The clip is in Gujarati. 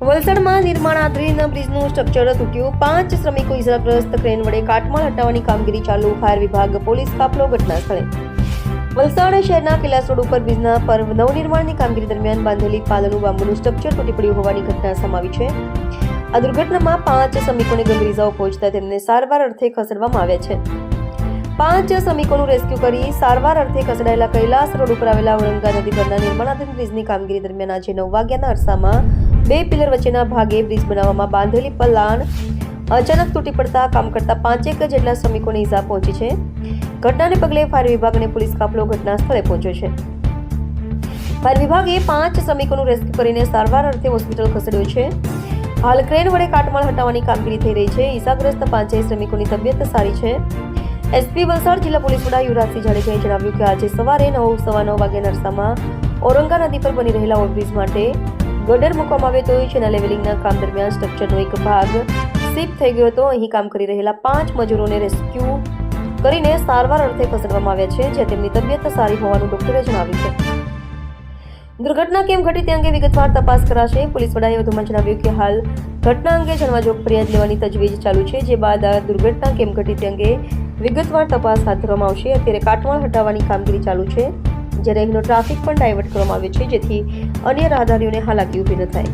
વલસાડમાં નિર્માણાધીન બ્રિજનું સ્ટ્રક્ચર તૂટ્યું, 5 શ્રમિકો ઇજાગ્રસ્ત, ક્રેન વડે કાટમાળ હટાવવાની કામગીરી ચાલુ, ફાયર વિભાગ પોલીસ કાફલો ઘટના સ્થળે। વલસાડ શહેરના કૈલાસ રોડ ઉપર બ્રિજના પર નવનિર્માણની કામગીરી દરમિયાન બાંધેલી પાલનું બાંબુનું સ્ટ્રક્ચર તૂટી પડ્યું હોવાની ઘટના સામે આવી છે। આ દુર્ઘટનામાં 5 શ્રમિકોને ગંભીર ઇજાઓ પહોંચતા તેમને સારવાર અર્થે ખસેડવામાં આવ્યા છે। 5 શ્રમિકોનું રેસ્ક્યુ કરી સારવાર અર્થે ખસેડાયેલા કૈલાસ રોડ ઉપર આવેલા ઔરંગા નદી પરના નિર્માણાધીન બ્રિજની કામગીરી દરમિયાન આજે 9 વાગ્યાના અરસામાં 2 પિલર વચ્ચેના ભાગે બ્રિજ બનાવવામાં બાંધેલી પલાણ અચાનક તૂટી પડતા કામ કરતા 5 જેટલા શ્રમિકોને ઇજા પહોંચી છે। ઘટનાને પગલે ફાયર વિભાગ અને પોલીસ કાફલો ઘટના સ્થળે પહોંચ્યો છે। ફાયર વિભાગે 5 શ્રમિકોનું રેસ્ક્યુ કરીને સારવાર અર્થે હોસ્પિટલ ખસેડ્યો છે। હાલ ક્રેન વડે કાટમાળ હટાવવાની કામગીરી થઈ રહી છે। ઇજાગ્રસ્ત 5 શ્રમિકોની તબિયત સારી છે। એસપી વલસાડ જિલ્લા પોલીસ વડા યુવરાજસિંહ જાડેજાએ જણાવ્યું કે આજે સવારે 9:15 વાગ્યાના અરસામાં ઔરંગા નદી પર બની રહેલા ઓવરબ્રિજ માટે ગટર મૂકવામાં આવ્યો હતો, જેના લેવલિંગના કામ દરમિયાન સ્ટ્રક્ચરનો એક ભાગ સ્લીપ થઈ ગયો હતો। અહીં કામ કરી રહેલા 5 મજૂરોને રેસ્ક્યુ કરીને સારવાર અર્થે ખસેડવામાં આવ્યા છે, જ્યાં તેમની તબિયત સારી હોવાનું ડોક્ટરે જણાવ્યું છે। દુર્ઘટના કેમ ઘટી તે અંગે વિગતવાર તપાસ કરાશે। પોલીસ વડાએ વધુમાં જણાવ્યું કે હાલ ઘટના અંગે જાણવાજોગ ફરિયાદ લેવાની તજવીજ ચાલુ છે, જે બાદ આ દુર્ઘટના કેમ ઘટી તે અંગે વિગતવાર તપાસ હાથ ધરવામાં આવશે। અત્યારે કાટમાળ હટાવવાની કામગીરી ચાલુ છે, જ્યારે અહીંનો ટ્રાફિક પણ ડાયવર્ટ કરવામાં આવ્યો છે, જેથી અન્ય રાહદારીઓને હાલાકી ઊભી ન થાય।